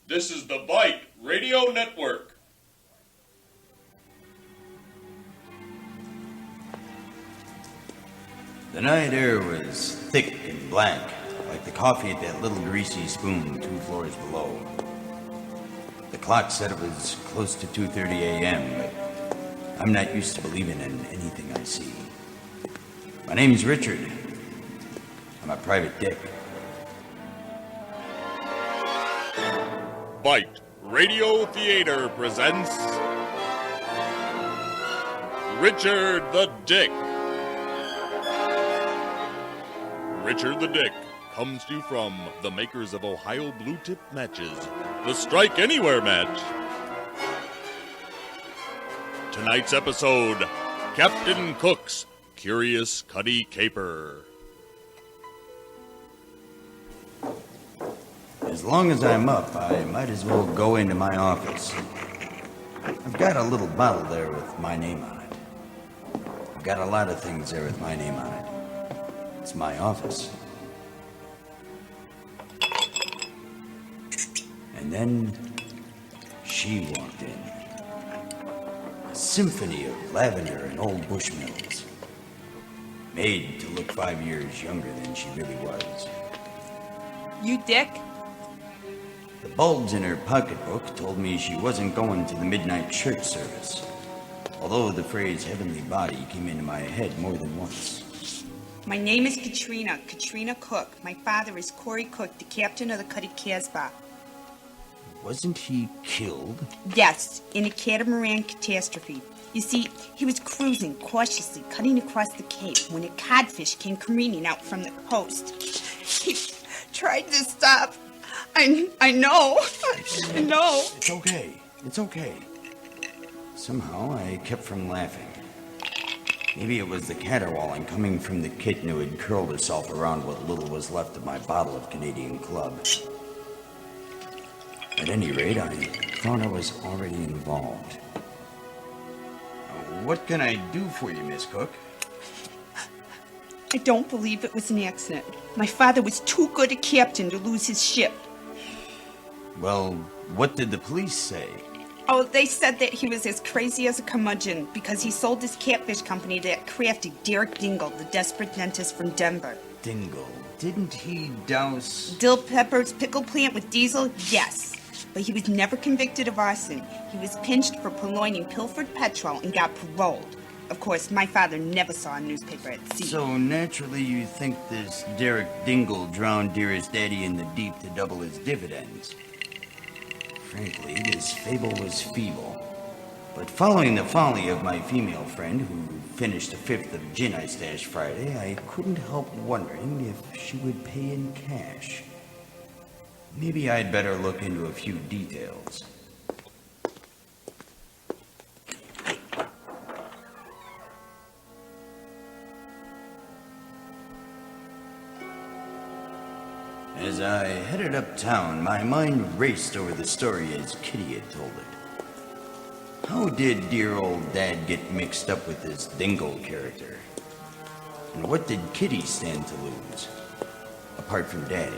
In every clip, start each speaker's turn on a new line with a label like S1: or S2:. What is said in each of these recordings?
S1: This is the Veidt Radio Network.
S2: The night air was thick and black, like the coffee at that little greasy spoon 2 floors below. The clock said it was close to 2:30 a.m., but I'm not used to believing in anything I see. My name's Richard. I'm a private dick.
S1: Veidt Radio Theater presents Richard the Dick. Richard the Dick comes to you from the makers of Ohio Blue Tip Matches, the Strike Anywhere match. Tonight's episode, Captain Cook's Curious Cutty Caper.
S2: As long as I'm up, I might as well go into my office. I've got a little bottle there with my name on it. I've got a lot of things there with my name on it. It's my office. And then she walked in. A symphony of lavender and old bushmills. Made to look 5 years younger than she really was.
S3: You dick?
S2: The bulbs in her pocketbook told me she wasn't going to the midnight church service. Although the phrase heavenly body came into my head more than once.
S3: My name is Katrina Cook. My father is Cory Cook, the captain of the Cutty Casbah.
S2: Wasn't he killed?
S3: Yes, in a catamaran catastrophe. You see, he was cruising cautiously, cutting across the cape when a codfish came careening out from the coast. He tried to stop. I know. I know.
S2: It's okay. It's okay. Somehow I kept from laughing. Maybe it was the caterwauling coming from the kitten who had curled herself around what little was left of my bottle of Canadian Club. At any rate, I thought I was already involved. What can I do for you, Miss Cook?
S3: I don't believe it was an accident. My father was too good a captain to lose his ship.
S2: Well, what did the police say?
S3: Oh, they said that he was as crazy as a curmudgeon because he sold his catfish company to that crafty Derek Dingle, the desperate dentist from Denver.
S2: Dingle? Didn't he douse...
S3: Dill Pepper's pickle plant with diesel? Yes. But he was never convicted of arson. He was pinched for purloining pilfered petrol and got paroled. Of course, my father never saw a newspaper at sea.
S2: So naturally you think this Derek Dingle drowned dearest daddy in the deep to double his dividends. Frankly, this fable was feeble. But following the folly of my female friend, who finished a fifth of gin I stashed Friday, I couldn't help wondering if she would pay in cash. Maybe I'd better look into a few details. As I headed uptown, my mind raced over the story as Kitty had told it. How did dear old Dad get mixed up with this Dingle character? And what did Kitty stand to lose, apart from Daddy?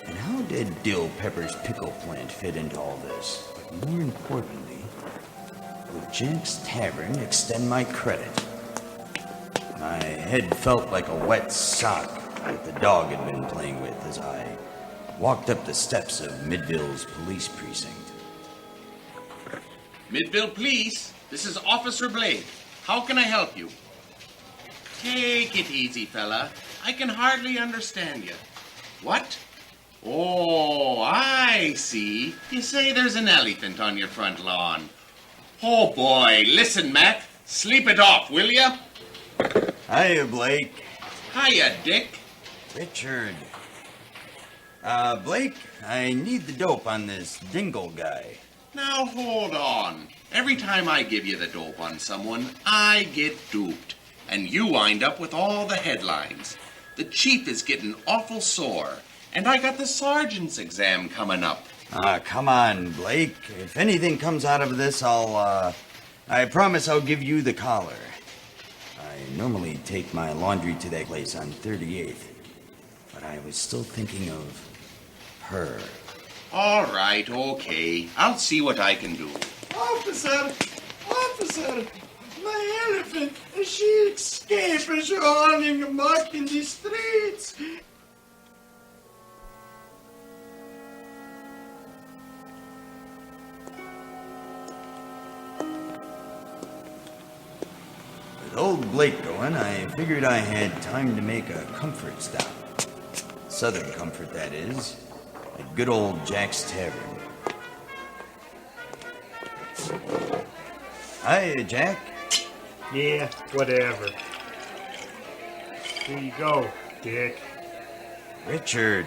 S2: And how did Dill Pepper's pickle plant fit into all this? But more importantly, would Jack's Tavern extend my credit? My head felt like a wet sock that the dog had been playing with as I walked up the steps of Midville's police precinct.
S4: Midville Police, this is Officer Blade. How can I help you? Take it easy, fella. I can hardly understand you. What? Oh, I see. You say there's an elephant on your front lawn. Oh, boy. Listen, Mac. Sleep it off, will ya?
S2: Hiya, Blake.
S4: Hiya, Dick.
S2: Richard. Blake, I need the dope on this Dingle guy.
S4: Now, hold on. Every time I give you the dope on someone, I get duped. And you wind up with all the headlines. The chief is getting awful sore. And I got the sergeant's exam coming up.
S2: Come on, Blake. If anything comes out of this, I promise I'll give you the collar. I normally take my laundry to that place on 38th, but I was still thinking of her.
S4: All right, okay. I'll see what I can do.
S5: Officer! My elephant, she escaped running amok in the streets.
S2: With old Blake going, I figured I had time to make a comfort stop. Southern comfort, that is. At good old Jack's Tavern. Hiya, Jack.
S5: Yeah, whatever. Here you go, Dick.
S2: Richard.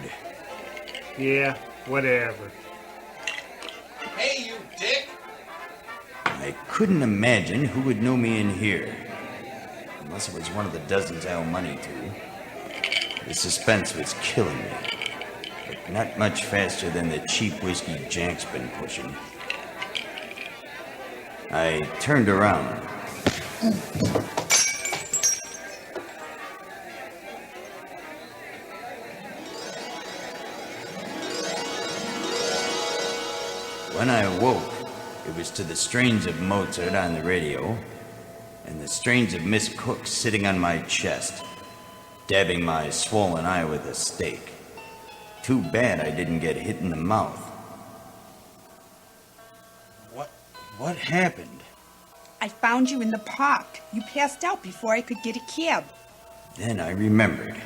S5: Yeah, whatever.
S4: Hey, you dick!
S2: I couldn't imagine who would know me in here. Unless it was one of the dozens I owe money to. The suspense was killing me. But not much faster than the cheap whiskey Jack's been pushing. I turned around. When I awoke, it was to the strains of Mozart on the radio and the strains of Miss Cook sitting on my chest, dabbing my swollen eye with a stake. Too bad I didn't get hit in the mouth. What happened?
S3: I found you in the park. You passed out before I could get a cab.
S2: Then I remembered.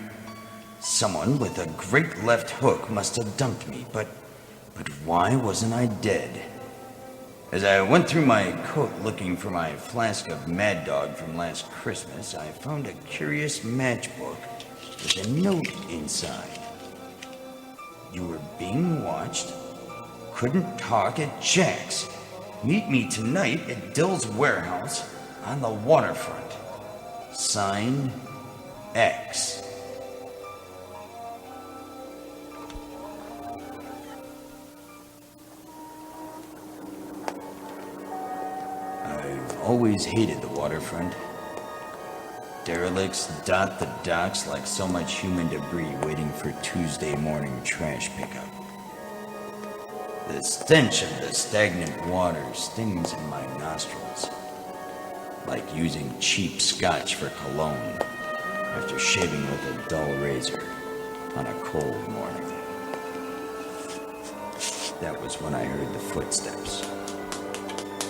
S2: Someone with a great left hook must have dumped me, but why wasn't I dead? As I went through my coat looking for my flask of Mad Dog from last Christmas, I found a curious matchbook with a note inside. You were being watched? Couldn't talk at Jack's. Meet me tonight at Dill's warehouse on the waterfront. Signed, X. I've always hated the waterfront. Derelicts dot the docks like so much human debris waiting for Tuesday morning trash pickup. The stench of the stagnant water stings in my nostrils, like using cheap scotch for cologne after shaving with a dull razor on a cold morning. That was when I heard the footsteps.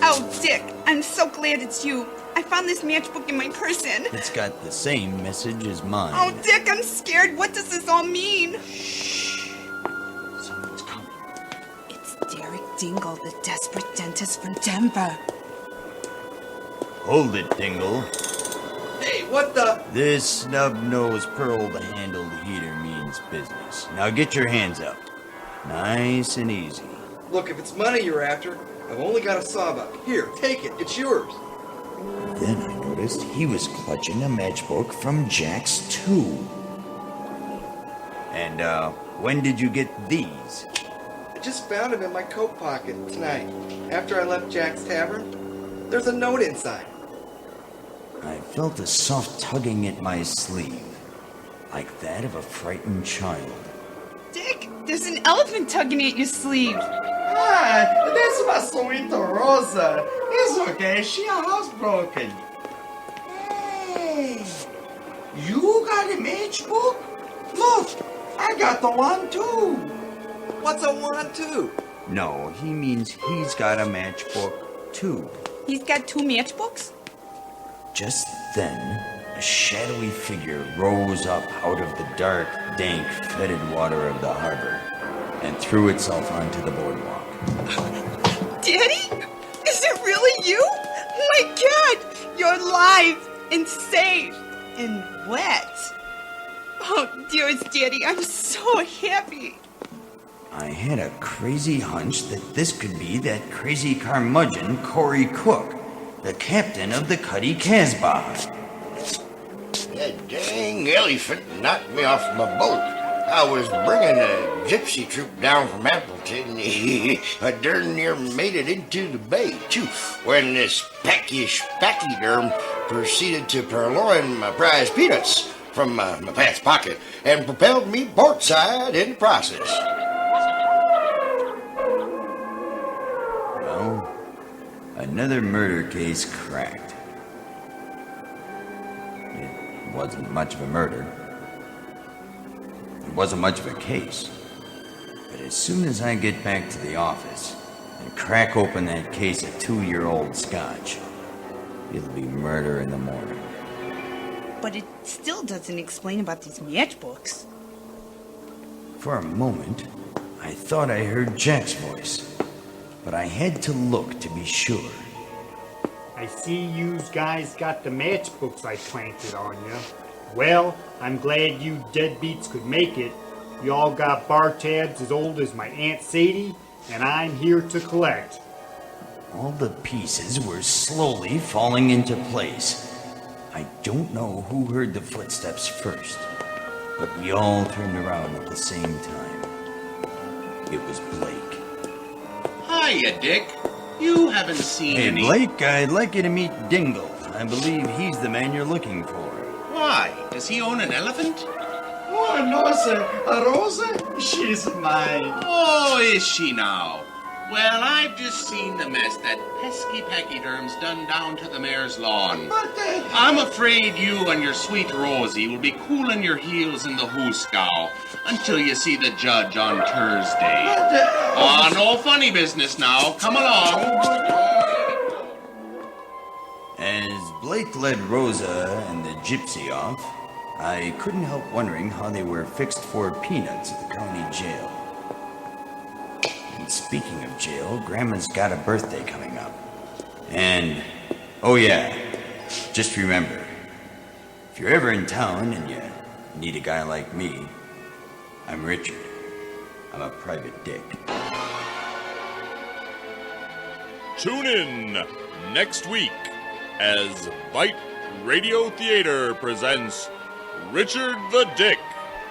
S3: Oh, Dick, I'm so glad it's you. I found this matchbook in my person.
S2: It's got the same message as mine.
S3: Oh, Dick, I'm scared. What does this all mean?
S2: Someone's coming.
S3: It's Derek Dingle, the desperate dentist from Denver.
S2: Hold it, Dingle.
S5: Hey, what the?
S2: This snub-nosed, pearl-handled heater means business. Now get your hands up. Nice and easy.
S6: Look, if it's money you're after, I've only got a sawbuck. Here, take it. It's yours.
S2: Then I noticed he was clutching a matchbook from Jack's too. And, when did you get these?
S6: I just found them in my coat pocket tonight, after I left Jack's Tavern. There's a note inside.
S2: I felt a soft tugging at my sleeve, like that of a frightened child.
S3: Dick, there's an elephant tugging at your sleeve.
S5: Ah, that's my sweet Rosa. It's okay, she housebroken. Hey, you got a matchbook? Look, I got the one too.
S6: What's a 1-2?
S2: No, he means he's got a matchbook too.
S3: He's got two matchbooks?
S2: Just then, a shadowy figure rose up out of the dark, dank, fetid water of the harbor and threw itself onto the boardwalk.
S3: Daddy? Is it really you? My God, you're alive and safe and wet. Oh, dearest Daddy, I'm so happy.
S2: I had a crazy hunch that this could be that crazy curmudgeon Cory Cook, the captain of the Cutty Casbah.
S7: That dang elephant knocked me off my boat. I was bringing a gypsy troop down from Appleton. I darn near made it into the bay, too, when this peckish pachyderm proceeded to purloin my prize peanuts from my pants pocket and propelled me portside in the process.
S2: Another murder case cracked. It wasn't much of a murder. It wasn't much of a case. But as soon as I get back to the office and crack open that case of 2-year-old scotch, it'll be murder in the morning.
S3: But it still doesn't explain about these matchbooks.
S2: For a moment, I thought I heard Jack's voice, but I had to look to be sure.
S8: I see you guys got the matchbooks I planted on you. Well, I'm glad you deadbeats could make it. You all got bar tabs as old as my Aunt Sadie, and I'm here to collect.
S2: All the pieces were slowly falling into place. I don't know who heard the footsteps first, but we all turned around at the same time. It was Blake.
S4: Hiya, Dick. You haven't seen
S2: Hey,
S4: any...
S2: Blake, I'd like you to meet Dingle. I believe he's the man you're looking for.
S4: Why? Does he own an elephant?
S5: Oh, no, sir. A Rosa? She's mine.
S4: Oh, is she now? Well, I've just seen the mess that pesky pachyderm's done down to the mayor's lawn.
S5: But,
S4: I'm afraid you and your sweet Rosie will be cooling your heels in the hooskow until you see the judge on Thursday. No funny business now. Come along.
S2: As Blake led Rosa and the gypsy off, I couldn't help wondering how they were fixed for peanuts at the county jail. And speaking of jail, Grandma's got a birthday coming up. And, oh yeah, just remember, if you're ever in town and you need a guy like me, I'm Richard. I'm a private dick.
S1: Tune in next week as Veidt Radio Theater presents Richard the Dick,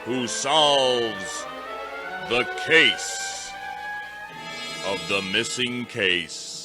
S1: who solves the case of the missing case.